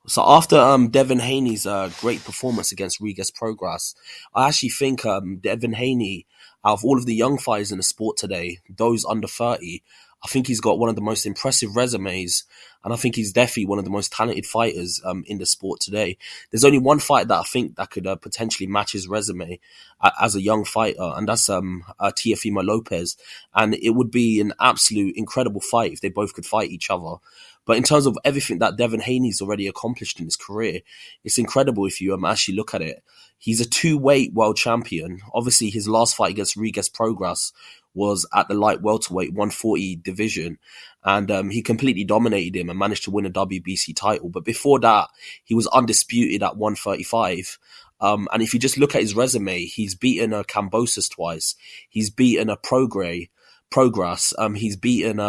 So after Devin Haney's great performance against Rigas Progress, I actually think Devin Haney, out of all of the young fighters in the sport today, those under 30, I think he's got one of the most impressive resumes, and I think he's definitely one of the most talented fighters in the sport today. There's only one fight that I think that could potentially match his resume as a young fighter, and that's Teofimo Lopez, and it would be an absolute incredible fight if they both could fight each other. But in terms of everything that Devin Haney's already accomplished in his career, it's incredible if you actually look at it. He's a two-weight world champion. Obviously, his last fight against Rigas Progress was at the light welterweight 140 division, and he completely dominated him and managed to win a WBC title. But before that, he was undisputed at 135. And if you just look at his resume, he's beaten a Kambosos twice. He's beaten a Progress. He's beaten,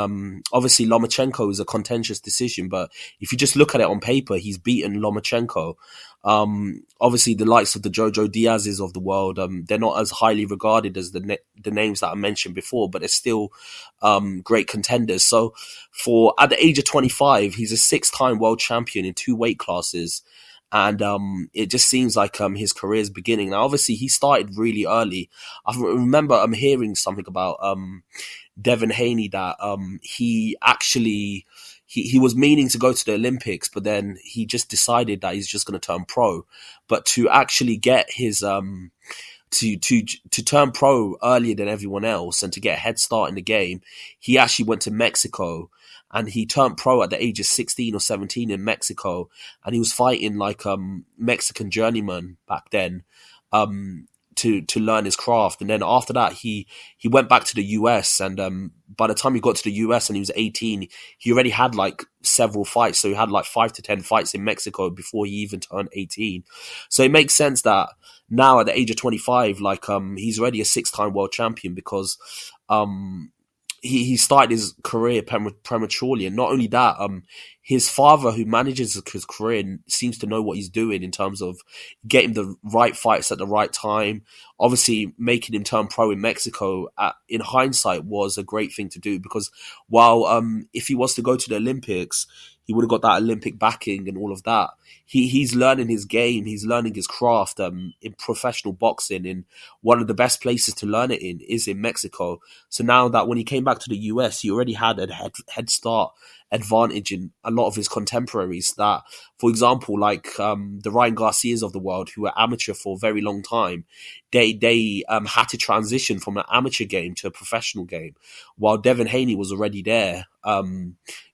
obviously Lomachenko is a contentious decision, but if you just look at it on paper, he's beaten Lomachenko. Obviously the likes of the Jojo Diaz's of the world, they're not as highly regarded as the names that I mentioned before, but they're still, great contenders. So at the age of 25, he's a 6-time world champion in 2 weight classes. And it just seems like his career is beginning. Now, obviously, he started really early. I remember hearing something about Devin Haney that he actually he was meaning to go to the Olympics, but then he just decided that he's just going to turn pro. But to actually get his to turn pro earlier than everyone else and to get a head start in the game, he actually went to Mexico. And he turned pro at the age of 16 or 17 in Mexico. And he was fighting like Mexican journeyman back then to learn his craft. And then after that, he went back to the US. And by the time he got to the US and he was 18, he already had like several fights. So he had like 5 to 10 fights in Mexico before he even turned 18. So it makes sense that now at the age of 25, like he's already a 6-time world champion because he started his career prematurely, and not only that, his father, who manages his career, seems to know what he's doing in terms of getting the right fights at the right time. Obviously, making him turn pro in Mexico, in hindsight, was a great thing to do because while if he was to go to the Olympics, he would have got that Olympic backing and all of that. He's learning his game. He's learning his craft in professional boxing. And one of the best places to learn it in is in Mexico. So now that when he came back to the US, he already had a head start advantage in a lot of his contemporaries that, for example, like the Ryan Garcias of the world, who were amateur for a very long time, they had to transition from an amateur game to a professional game, while Devin Haney was already there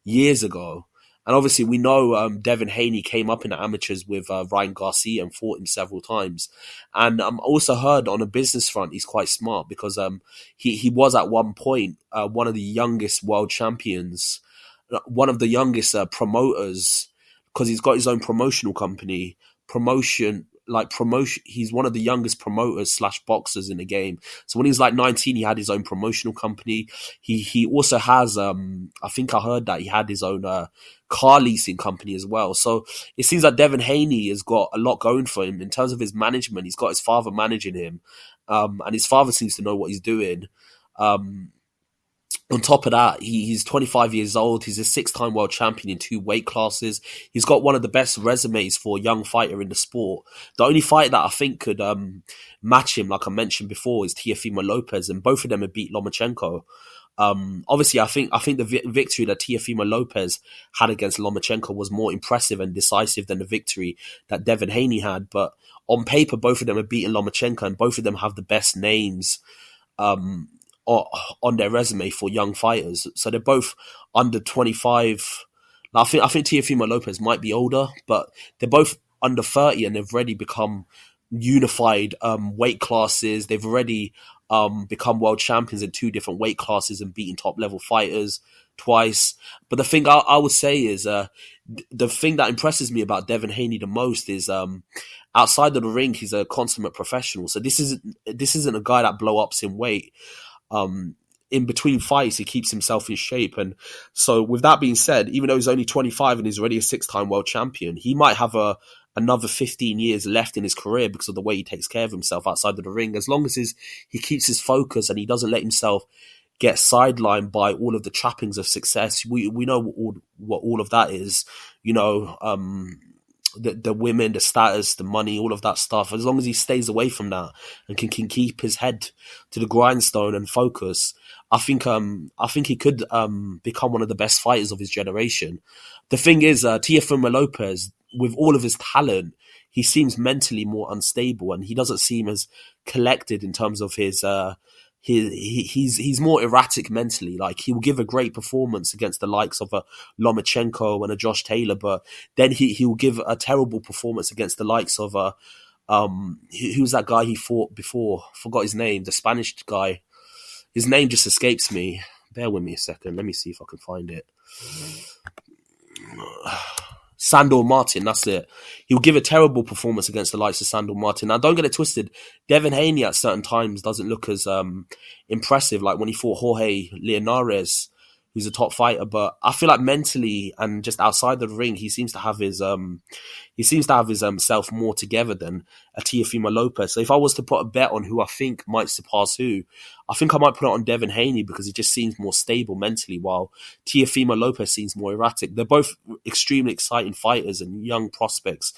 years ago. And obviously, we know Devin Haney came up in the amateurs with Ryan Garcia and fought him several times. And also heard on a business front, he's quite smart because he was at one point one of the youngest world champions, one of the youngest promoters, because he's got his own promotional company. He's one of the youngest promoters / boxers in the game. So when he was like 19, he had his own promotional company. He also has, I think I heard that he had his own car leasing company as well. So it seems like Devin Haney has got a lot going for him in terms of his management. He's got his father managing him, and his father seems to know what he's doing. On top of that, he's 25 years old. He's a 6-time world champion in 2 weight classes. He's got one of the best resumes for a young fighter in the sport. The only fighter that I think could match him, like I mentioned before, is Teofimo Lopez, and both of them have beat Lomachenko. Obviously, I think the victory that Teofimo Lopez had against Lomachenko was more impressive and decisive than the victory that Devin Haney had. But on paper, both of them have beaten Lomachenko, and both of them have the best names on their resume for young fighters. So they're both under 25. Now, I think Teofimo Lopez might be older, but they're both under 30 and they've already become unified weight classes. They've already become world champions in 2 different weight classes and beaten top level fighters twice. But the thing I would say is the thing that impresses me about Devin Haney the most is outside of the ring, he's a consummate professional. So this isn't a guy that blow ups in weight. In between fights, he keeps himself in shape. And so with that being said, even though he's only 25 and he's already a 6-time world champion, he might have another 15 years left in his career because of the way he takes care of himself outside of the ring. As long as he keeps his focus and he doesn't let himself get sidelined by all of the trappings of success. We know what all of that is. the women, the status, the money, all of that stuff. As long as he stays away from that and can keep his head to the grindstone and focus, I think he could become one of the best fighters of his generation. The thing is, Teofimo Lopez, with all of his talent, he seems mentally more unstable, and he doesn't seem as collected in terms of his. He's more erratic mentally. Like, he will give a great performance against the likes of a Lomachenko and a Josh Taylor, but then he will give a terrible performance against the likes of a who's that guy he fought before? Forgot his name. The Spanish guy. His name just escapes me. Bear with me a second. Let me see if I can find it. Sandor Martin, that's it. He'll give a terrible performance against the likes of Sandor Martin. Now, don't get it twisted. Devin Haney at certain times doesn't look as impressive, like when he fought Jorge Linares, who's a top fighter. But I feel like mentally and just outside the ring, he seems to have his self more together than a Teofimo Lopez. So if I was to put a bet on who I think might surpass who, I think I might put it on Devin Haney, because he just seems more stable mentally, while Teofimo Lopez seems more erratic. They're both extremely exciting fighters and young prospects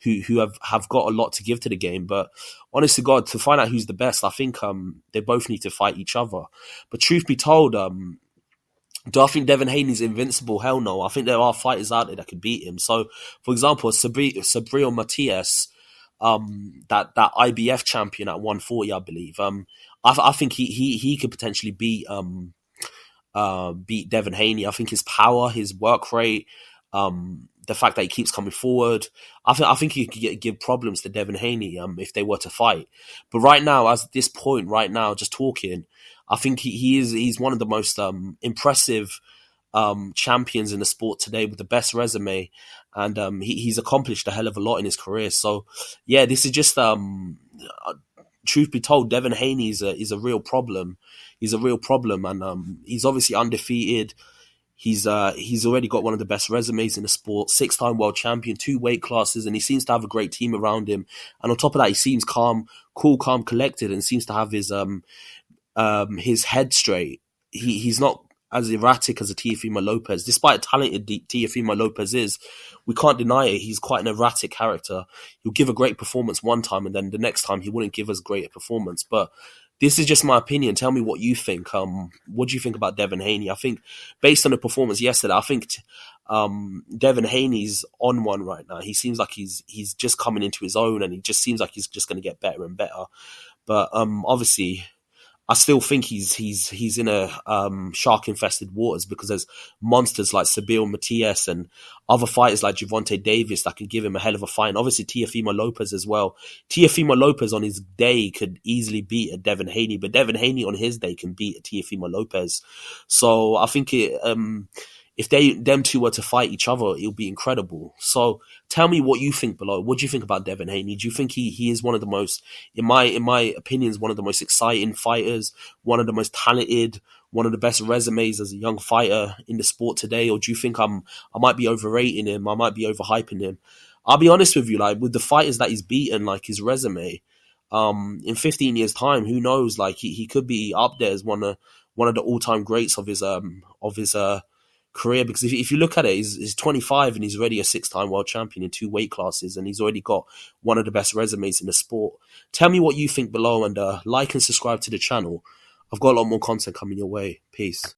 who have got a lot to give to the game. But honest to God, to find out who's the best, I think they both need to fight each other. But truth be told, do I think Devin Haney's invincible? Hell no. I think there are fighters out there that could beat him. So, for example, Sabril Matias, that IBF champion at 140, I believe. I think he could potentially beat Devin Haney. I think his power, his work rate, the fact that he keeps coming forward, I think he could give problems to Devin Haney if they were to fight. But right now, as this point, right now, just talking, I think he's one of the most impressive champions in the sport today, with the best resume, and he's accomplished a hell of a lot in his career. So yeah, this is just truth be told, Devin Haney is a real problem. He's a real problem, and he's obviously undefeated. He's already got one of the best resumes in the sport, 6-time world champion, 2 weight classes, and he seems to have a great team around him. And on top of that, he seems calm, collected, and seems to have his head straight. He's not as erratic as a Teofimo Lopez. Despite how talented Teofimo Lopez is, we can't deny it. He's quite an erratic character. He'll give a great performance one time, and then the next time he wouldn't give as great a performance. But this is just my opinion. Tell me what you think. What do you think about Devin Haney? I think, based on the performance yesterday, I think Devin Haney's on one right now. He seems like he's just coming into his own, and he just seems like he's just going to get better and better. But obviously, I still think he's in a shark-infested waters, because there's monsters like Sabril Matias and other fighters like Gervonta Davis that can give him a hell of a fight. And obviously Teofimo Lopez as well. Teofimo Lopez on his day could easily beat a Devin Haney, but Devin Haney on his day can beat a Teofimo Lopez. So I think if them two were to fight each other, it'll be incredible. So tell me what you think below. What do you think about Devin Haney? Do you think he is one of the most, in my opinion, is one of the most exciting fighters, one of the most talented, one of the best resumes as a young fighter in the sport today? Or do you think I might be overrating him? I might be overhyping him? I'll be honest with you, like, with the fighters that he's beaten, like his resume, in 15 years' time, who knows? Like, he could be up there as one of the all-time greats of his career. Because if you look at it, he's 25 and he's already a 6-time world champion in 2 weight classes, and he's already got one of the best resumes in the sport. Tell me what you think below, and like and subscribe to the channel. I've got a lot more content coming your way. Peace.